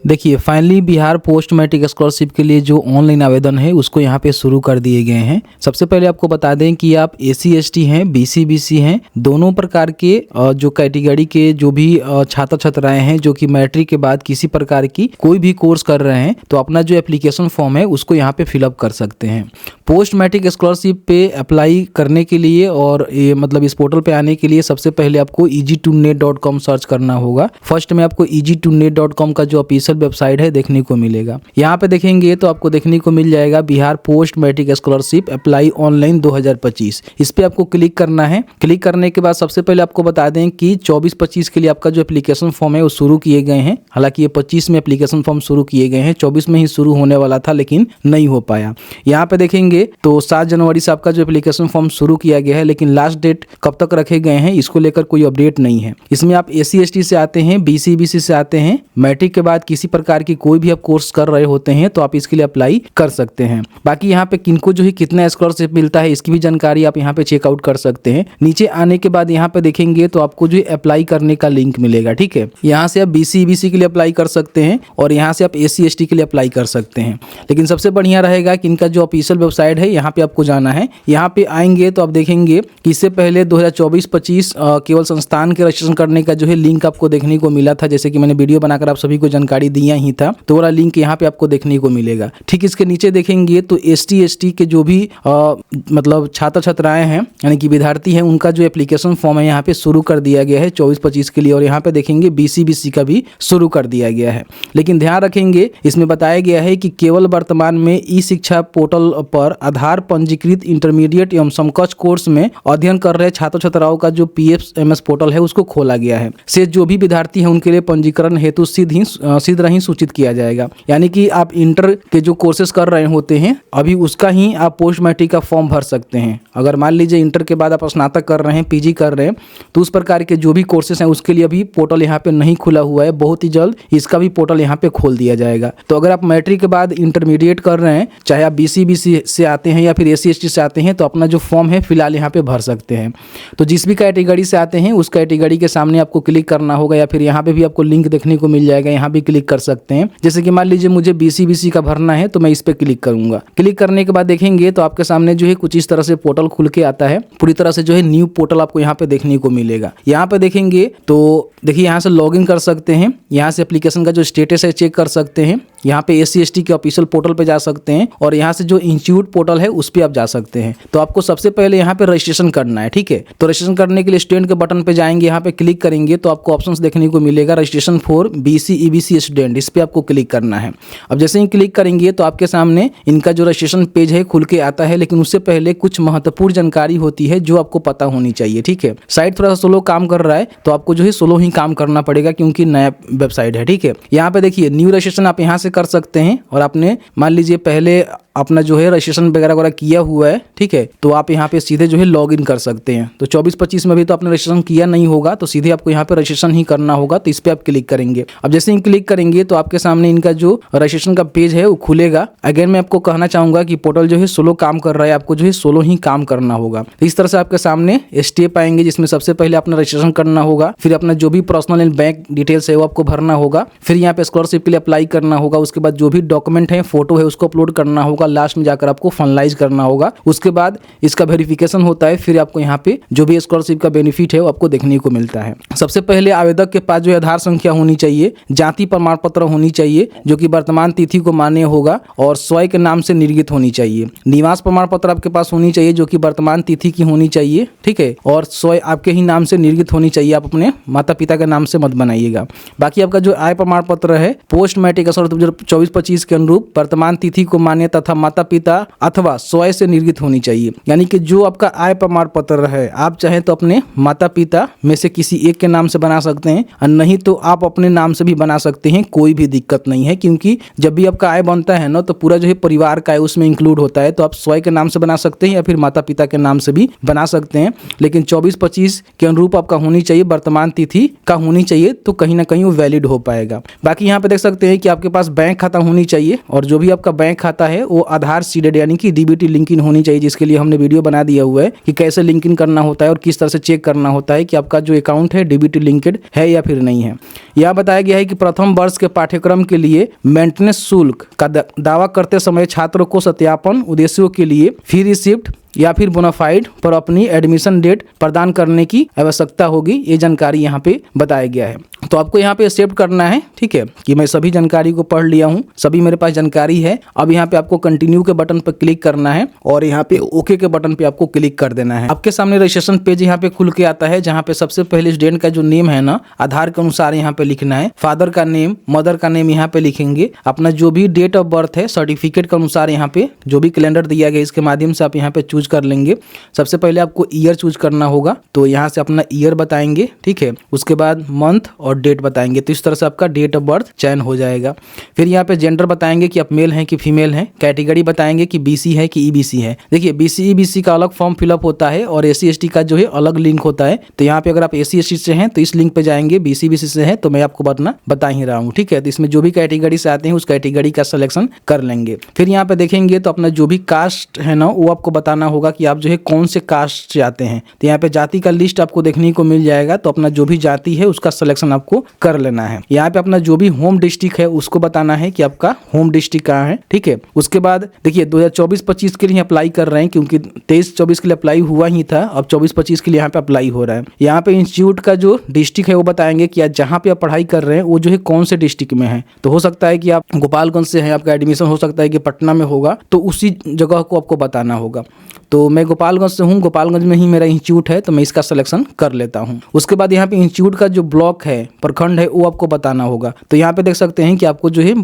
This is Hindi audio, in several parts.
देखिए finally Bihar post matric scholarship के लिए जो ऑनलाइन आवेदन है उसको यहाँ पे शुरू कर दिए गए हैं। सबसे पहले आपको बता दें कि आप एसी एसटी हैं, बीसी बीसी हैं, दोनों प्रकार के जो कैटेगरी के जो भी छात्र छात्राएं हैं जो कि मैट्रिक के बाद किसी प्रकार की कोई भी कोर्स कर रहे हैं तो अपना जो एप्लीकेशन फॉर्म है उसको यहाँ पे फिलअप कर सकते हैं। पोस्ट मैट्रिक स्कॉलरशिप पे अप्लाई करने के लिए और ये मतलब इस पोर्टल पे आने के लिए सबसे पहले आपको easy2net.com सर्च करना होगा। फर्स्ट में आपको easy2net.com का जो ऑफिशियल वेबसाइट है देखने को मिलेगा। यहाँ पे देखेंगे तो आपको देखने को मिल जाएगा Bihar post matric scholarship apply online 2025। इस पे आपको क्लिक करना है। क्लिक करने के बाद सबसे पहले आपको बता दें कि 24-25 के लिए आपका जो एप्लीकेशन फॉर्म है वो शुरू किए गए हैं। हालांकि ये 25 में एप्लीकेशन फॉर्म शुरू किए गए हैं, 24 में ही शुरू होने वाला था लेकिन नहीं हो पाया। यहाँ पे देखेंगे तो 7 जनवरी से आपका जो एप्लीकेशन फॉर्म शुरू किया गया है, लेकिन लास्ट डेट कब तक रखे गए हैं इसको लेकर कोई अपडेट नहीं है। इसमें आप एसी एसटी से आते हैं, बीसी बीसी से आते हैं, मैट्रिक के बाद किसी प्रकार की कोई भी आप कोर्स कर रहे होते हैं तो आप इसके लिए अप्लाई कर सकते हैं। बाकी यहाँ पे किनको जो है कितना स्कॉलरशिप मिलता है इसकी भी जानकारी आप यहाँ पे चेकआउट कर सकते हैं। नीचे आने के बाद यहाँ पे देखेंगे तो आपको जो अप्लाई करने का लिंक मिलेगा, ठीक है। यहाँ से आप बीसी बीसी के लिए अप्लाई कर सकते हैं और यहाँ से आप एसी एसटी के लिए अप्लाई कर सकते हैं। लेकिन सबसे बढ़िया रहेगा कि इनका जो ऑफिशियल वेबसाइट है यहाँ पे आपको जाना है। यहाँ पे आएंगे तो आप देखेंगे कि इससे पहले 2024-25 केवल संस्थान के रजिस्ट्रेशन करने का जो है लिंक आपको देखने को मिला था, जैसे कि मैंने वीडियो बनाकर आप सभी को जानकारी दिया ही था, तो वाला लिंक यहाँ पे आपको देखने को मिलेगा। ठीक इसके नीचे देखेंगे तो एसटी एसटी के जो भी मतलब छात्र छात्राएं हैं यानी कि विद्यार्थी हैं उनका जो एप्लीकेशन फॉर्म है यहाँ पे शुरू कर दिया गया है 24-25 के लिए, और यहाँ पे देखेंगे बीसी बीसी का भी शुरू कर दिया गया है। लेकिन ध्यान रखेंगे इसमें बताया गया है कि केवल वर्तमान में ई शिक्षा पोर्टल पर आधार पंजीकृत इंटरमीडिएट एवं समकक्ष कोर्स में अध्ययन कर रहे छात्र छात्राओं का जो PFMS पोर्टल है उसको खोला गया है। से जो भी विद्यार्थी हैं उनके लिए पंजीकरण हेतु शीघ्र ही सूचित किया जाएगा। यानी कि आप इंटर के जो कोर्सेज कर रहे होते हैं अभी उसका ही आप पोस्ट मैट्रिक का फॉर्म भर सकते हैं। अगर मान लीजिए इंटर के बाद आप स्नातक कर रहे हैं, पीजी कर रहे हैं, तो उस प्रकार के जो भी कोर्सेज हैं उसके लिए अभी पोर्टल यहाँ पे नहीं खुला हुआ है। बहुत ही जल्द इसका भी पोर्टल यहाँ पे खोल दिया जाएगा। तो अगर आप मैट्रिक के बाद इंटरमीडिएट कर रहे हैं, चाहे आप बीसी बीसी से आते हैं या फिर एसी एसटी से आते हैं, तो अपना जो फॉर्म है फिलहाल यहाँ पे भर सकते हैं। तो जिस भी कैटेगरी से आते हैं उस कैटेगरी के सामने आपको क्लिक करना होगा या फिर यहाँ पे भी आपको लिंक देखने को मिल जाएगा, यहाँ भी क्लिक कर सकते हैं। जैसे कि मान लीजिए मुझे बीसी बीसी का भरना है तो मैं इस पे क्लिक करूंगा। क्लिक करने के बाद देखेंगे तो आपके सामने जो है कुछ इस तरह से पोर्टल खुल के आता है। पूरी तरह से जो है न्यू पोर्टल आपको यहाँ पे देखने को मिलेगा। यहाँ पे देखेंगे तो देखिए यहाँ से लॉगिन कर सकते हैं, यहाँ से एप्लीकेशन का जो स्टेटस है चेक कर सकते हैं, यहाँ पे एसी एसटी के ऑफिशियल पोर्टल पे जा सकते हैं और यहाँ से जो इंस्टीट्यूट पोर्टल है उस पे आप जा सकते हैं। तो आपको सबसे पहले यहाँ पे रजिस्ट्रेशन करना है, ठीक है। तो रजिस्ट्रेशन करने के लिए स्टूडेंट के बटन पे जाएंगे, यहाँ पे क्लिक करेंगे तो आपको ऑप्शंस देखने को मिलेगा registration for BC EBC student, इस पे आपको क्लिक करना है। अब जैसे ही क्लिक करेंगे तो आपके सामने इनका जो रजिस्ट्रेशन पेज है खुल के आता है, लेकिन उससे पहले कुछ महत्वपूर्ण जानकारी होती है जो आपको पता होनी चाहिए, ठीक है। साइट थोड़ा सा स्लो काम कर रहा है तो आपको जो है स्लो ही काम करना पड़ेगा क्योंकि नया वेबसाइट है, ठीक है। यहाँ पे देखिए न्यू रजिस्ट्रेशन आप यहाँ से कर सकते हैं और आपने मान लीजिए पहले अपना जो है रजिस्ट्रेशन वगैरह किया हुआ है, ठीक है, तो आप यहाँ पे सीधे जो है लॉगिन कर सकते हैं। तो 24-25 में भी तो आपने रजिस्ट्रेशन किया नहीं होगा तो सीधे आपको यहाँ पे रजिस्ट्रेशन ही करना होगा, तो इस पे आप क्लिक करेंगे। अब जैसे ही क्लिक करेंगे तो आपके सामने इनका जो रजिस्ट्रेशन का पेज है वो खुलेगा। अगेन मैं आपको कहना चाहूंगा कि पोर्टल जो है स्लो काम कर रहा है, आपको जो है स्लो ही काम करना होगा। तो इस तरह से आपके सामने स्टेप आएंगे जिसमें सबसे पहले अपना रजिस्ट्रेशन करना होगा, फिर अपना जो भी पर्सनल एंड बैंक डिटेल्स है वो आपको भरना होगा, फिर यहाँ पे स्कॉलरशिप के लिए अप्लाई करना होगा, उसके बाद जो भी डॉक्यूमेंट है फोटो है उसको अपलोड करना होगा, लास्ट में जाकर आपको फाइनलाइज करना होगा। उसके बाद इसका वेरिफिकेशन होता है, फिर आपको यहाँ पे जो भी स्कॉलरशिप का बेनिफिट है वो आपको देखने को मिलता है। सबसे पहले आवेदक के पास जो आधार संख्या होनी चाहिए, जाति प्रमाण पत्र होनी चाहिए जो कि वर्तमान तिथि को मान्य होगा और स्वयं के नाम से निर्गत होनी चाहिए। निवास प्रमाण पत्र आपके पास होनी चाहिए जो कि वर्तमान तिथि की होनी चाहिए, ठीक है, और स्वयं आपके ही नाम से निर्गत होनी चाहिए, आप अपने माता पिता के नाम से मत बनाइएगा। बाकी आपका जो आय प्रमाण पत्र है पोस्ट मैट्रिक स्कॉलरशिप 24-25 के अनुरूप वर्तमान तिथि को मान्य तथा माता पिता अथवा स्वयं से निर्गत होनी चाहिए। यानी कि जो आपका आय प्रमाण पत्र है आप चाहे तो अपने माता पिता में से किसी एक के नाम से बना सकते हैं और नहीं तो आप अपने नाम से भी बना सकते हैं, कोई भी दिक्कत नहीं है। क्योंकि जब भी आपका आय बनता है ना तो पूरा जो है परिवार का है उसमें इंक्लूड होता है, तो आप स्वयं के नाम से बना सकते हैं या फिर माता पिता के नाम से भी बना सकते हैं। लेकिन 24-25 के अनुरूप आपका होनी चाहिए, वर्तमान तिथि का होनी चाहिए, तो कहीं ना कहीं वो वैलिड हो पाएगा। बाकी यहाँ पे देख सकते हैं कि आपके पास बैंक खाता होनी चाहिए और जो भी आपका बैंक खाता है वो आधार सीडेड यानी कि डीबीटी लिंक इन होनी चाहिए, जिसके लिए हमने वीडियो बना दिया हुआ है कि कैसे लिंक इन करना होता है और किस तरह से चेक करना होता है कि आपका जो अकाउंट है डीबीटी लिंक्ड है या फिर नहीं है। यह बताया गया है कि प्रथम वर्ष के पाठ्यक्रम के लिए मेंटेनेंस शुल्क का दावा करते समय छात्रों को सत्यापन उद्देश्यों के लिए फी रिसिप्ट या फिर बोनाफाइड पर अपनी एडमिशन डेट प्रदान करने की आवश्यकता होगी। ये जानकारी यहाँ पे बताया गया है। तो आपको यहाँ पे एक्सेप्ट करना है, ठीक है, कि मैं सभी जानकारी को पढ़ लिया हूँ, सभी मेरे पास जानकारी है। अब यहाँ पे आपको कंटिन्यू के बटन पर क्लिक करना है और यहाँ पे ओके के बटन पे आपको क्लिक कर देना है। आपके सामने रजिस्ट्रेशन पेज यहाँ पे खुल के आता है, जहाँ पे सबसे पहले स्टूडेंट का जो नेम है ना आधार के अनुसार यहाँ पे लिखना है। फादर का नेम, मदर का नेम यहाँ पे लिखेंगे। अपना जो भी डेट ऑफ बर्थ है सर्टिफिकेट के अनुसार यहाँ पे जो भी कैलेंडर दिया गया इसके माध्यम से आप यहाँ पे चूज कर लेंगे। सबसे पहले आपको ईयर चूज करना होगा, तो यहाँ से अपना ईयर बताएंगे, ठीक है। उसके बाद मंथ और डेट बताएंगे, तो इस तरह से आपका डेट ऑफ बर्थ चयन हो जाएगा। फिर यहाँ पे जेंडर बताएंगे कि आप मेल हैं कि फीमेल हैं। कैटेगरी बताएंगे कि बीसी है कि ईबीसी है। देखिए बीसी ईबीसी का अलग फॉर्म फिलअप होता है और एससी एसटी का जो है अलग लिंक होता है। तो यहाँ पे अगर आप एससी एसटी से हैं तो इस लिंक पे जाएंगे, बीसी बीसी से है तो मैं आपको बता ही रहा हूँ, ठीक है। तो इसमें जो भी कैटेगरी से आते हैं उस कैटेगरी का सिलेक्शन कर लेंगे। फिर यहाँ पे देखेंगे तो अपना जो भी कास्ट है ना वो आपको बताना होगा कि आप जो है कौन से कास्ट से आते हैं। तो यहाँ पे जाति का लिस्ट आपको देखने को मिल जाएगा, तो अपना जो भी जाति है उसका सिलेक्शन आपको कर लेना है। यहाँ पे अपना जो भी होम डिस्ट्रिक्ट है उसको बताना है कि आपका होम डिस्ट्रिक्ट कहाँ है, ठीक है। उसके बाद देखिए 2024-25 के लिए अप्लाई कर रहे हैं, क्योंकि 23-24 के लिए अप्लाई हुआ ही था, अब 24-25 के लिए यहाँ पे अप्लाई हो रहा है। यहाँ पे इंस्टीट्यूट का जो डिस्ट्रिक्ट है वो बताएंगे कि जहाँ पे आप पढ़ाई कर रहे हैं वो जो है कौन से डिस्ट्रिक्ट में है। तो हो सकता है कि आप गोपालगंज से हैं, आपका एडमिशन हो सकता है कि पटना में होगा, तो उसी जगह को आपको बताना होगा। तो मैं गोपालगंज से हूँ, गोपालगंज में ही मेरा इंस्टीट्यूट है, तो मैं इसका सिलेक्शन कर लेता हूँ। उसके बाद यहाँ पे इंस्टीट्यूट का जो ब्लॉक है, प्रखंड है, वो आपको बताना होगा। तो यहाँ पे देख सकते हैं कि आपको जो है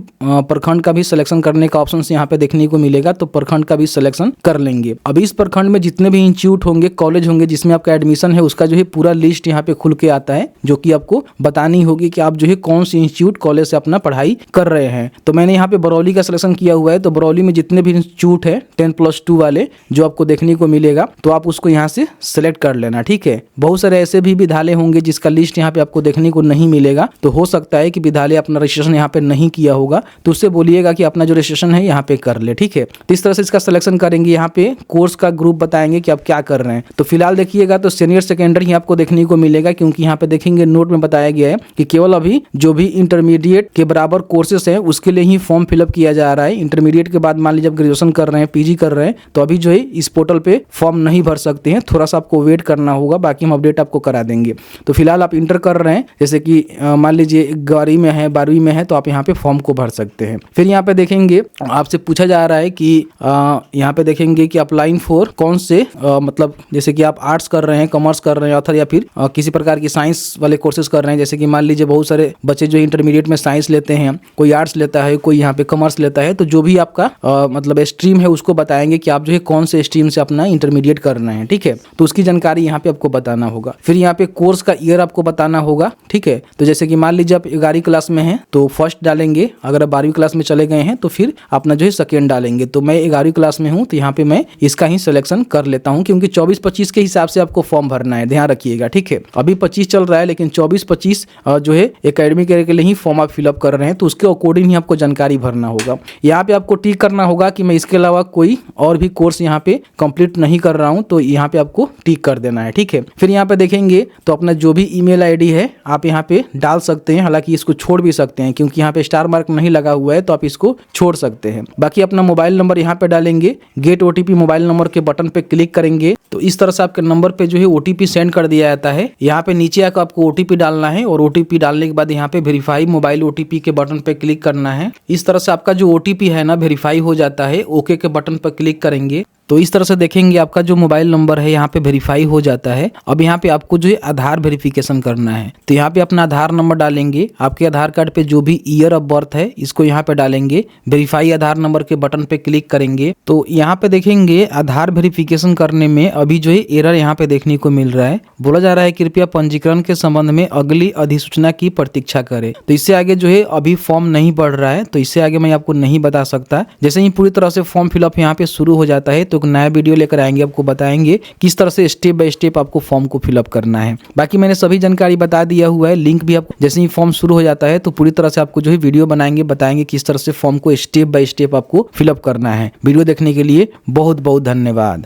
प्रखंड का भी सिलेक्शन करने का ऑप्शन यहाँ पे देखने को मिलेगा, तो प्रखंड का भी सिलेक्शन कर लेंगे। अब इस प्रखंड में जितने भी इंस्टीट्यूट होंगे, कॉलेज होंगे जिसमें आपका एडमिशन है, उसका जो है पूरा लिस्ट यहाँ पे खुल के आता है, जो कि आपको बतानी होगी कि आप जो है कौन सी इंस्टीट्यूट कॉलेज से अपना पढ़ाई कर रहे हैं। तो मैंने यहाँ पे बरौली का सिलेक्शन किया हुआ है, तो बरौली में जितने भी इंस्टीट्यूट है 10+2 वाले जो आपको देखने को मिलेगा, तो आप उसको यहाँ से सिलेक्ट कर लेना, ठीक है। बहुत सारे ऐसे भी विद्यालय होंगे जिसका लिस्ट यहाँ पे आपको देखने को नहीं मिलेगा, तो हो सकता है कि विद्यालय अपना रजिस्ट्रेशन यहाँ पे नहीं किया होगा, तो उससे बोलिएगा कि अपना जो रजिस्ट्रेशन है यहाँ पे कर ले, ठीक है। तो इस तरह से इसका सिलेक्शन करेंगे। यहाँ पे कोर्स का ग्रुप बताएंगे कि आप क्या कर रहे हैं। तो फिलहाल देखिएगा तो सीनियर सेकेंडरी ही आपको देखने को मिलेगा, क्योंकि यहाँ पे देखेंगे नोट में बताया गया है कि केवल अभी जो भी इंटरमीडिएट के बराबर कोर्सेस हैं उसके लिए ही फॉर्म फिलअप किया जा रहा है। इंटरमीडिएट के बाद मान लीजिए आप ग्रेजुएशन कर रहे हैं, पीजी कर रहे हैं, तो अभी जो है इस पोर्टल पे फॉर्म नहीं भर सकते हैं, थोड़ा सा आपको वेट करना होगा, बाकी हम अपडेट आपको करा देंगे। तो फिलहाल आप इंटर कर रहे हैं, जैसे कि मान लीजिए 11वीं में है, 12वीं में है, तो आप यहाँ पे फॉर्म को भर सकते हैं। फिर यहाँ पे देखेंगे आपसे पूछा जा रहा है कि यहाँ पे देखेंगे कि अप्लाइंग फॉर कौन से मतलब जैसे कि आप आर्ट्स कर रहे हैं, कॉमर्स कर रहे हैं अथवा या फिर किसी प्रकार की साइंस वाले कोर्सेज कर रहे हैं। जैसे कि मान लीजिए बहुत सारे बच्चे जो इंटरमीडिएट में साइंस लेते हैं, कोई आर्ट्स लेता है, कोई यहाँ पे कॉमर्स लेता है, तो जो भी आपका मतलब स्ट्रीम है उसको बताएंगे कि आप जो है कौन से स्ट्रीम से अपना इंटरमीडिएट कर रहे हैं, ठीक है। तो उसकी जानकारी यहाँ पे आपको बताना होगा। फिर यहाँ पे कोर्स का ईयर आपको बताना होगा, ठीक है। तो जैसे कि मान लीजिए आप 11वीं क्लास में हैं तो फर्स्ट डालेंगे, अगर आप 12वीं क्लास में चले गए हैं तो फिर अपना जो है सेकेंड डालेंगे। तो मैं 11वीं क्लास में हूँ, तो यहाँ पे मैं इसका ही सिलेक्शन कर लेता हूँ, क्योंकि 24-25 के हिसाब से आपको फॉर्म भरना है, ध्यान रखिएगा, ठीक है। अभी 25 चल रहा है, लेकिन 24-25 जो है एकेडमिक ईयर के लिए ही फॉर्म आप फिलअप कर रहे हैं, तो उसके अकॉर्डिंग ही आपको जानकारी भरना होगा। यहाँ पे आपको टिक करना होगा कि मैं इसके अलावा कोई और भी कोर्स यहाँ पे कंप्लीट नहीं कर रहा हूँ, तो यहाँ पे आपको टिक कर देना है, ठीक है। फिर यहाँ पे देखेंगे तो अपना जो भी ईमेल आईडी है आप यहाँ पे डाल सकते हैं, हालांकि इसको छोड़ भी सकते हैं, क्योंकि यहाँ पे स्टार मार्क नहीं लगा हुआ है, तो आप इसको छोड़ सकते हैं। बाकी अपना मोबाइल नंबर यहाँ पे डालेंगे, गेट ओटीपी मोबाइल नंबर के बटन पे क्लिक करेंगे, तो इस तरह से आपके नंबर पे जो है ओटीपी सेंड कर दिया जाता है। यहाँ पे नीचे आकर आपको ओटीपी डालना है और ओटीपी डालने के बाद यहाँ पे वेरीफाई मोबाइल ओटीपी के बटन पे क्लिक करना है। इस तरह से आपका जो ओटीपी है ना वेरीफाई हो जाता है। ओके के बटन पर क्लिक करेंगे तो इस तरह से देखेंगे आपका जो मोबाइल नंबर है यहाँ पे वेरीफाई हो जाता है। अब यहाँ पे आपको जो है आधार वेरिफिकेशन करना है, तो यहाँ पे अपना आधार नंबर डालेंगे, आपके आधार कार्ड पे जो भी ईयर ऑफ बर्थ है इसको यहाँ पे डालेंगे, वेरीफाई आधार नंबर के बटन पे क्लिक करेंगे। तो यहाँ पे देखेंगे आधार वेरिफिकेशन करने में अभी जो है एरर यहाँ पे देखने को मिल रहा है। बोला जा रहा है कृपया पंजीकरण के संबंध में अगली अधिसूचना की प्रतीक्षा करें। तो इससे आगे जो है अभी फॉर्म नहीं बढ़ रहा है, तो इससे आगे मैं आपको नहीं बता सकता। जैसे ही पूरी तरह से फॉर्म फिलअप यहाँ पे शुरू हो जाता है तो एक नया वीडियो लेकर आएंगे, आपको बताएंगे किस तरह से स्टेप बाय स्टेप आपको फॉर्म को फिलअप करना है। बाकी मैंने सभी जानकारी बता दिया हुआ है, लिंक भी आपको जैसे ही फॉर्म शुरू हो जाता है तो पूरी तरह से आपको जो है वीडियो बनाएंगे, बताएंगे किस तरह से फॉर्म को स्टेप बाय स्टेप आपको फिलअप करना है। वीडियो देखने के लिए बहुत बहुत धन्यवाद।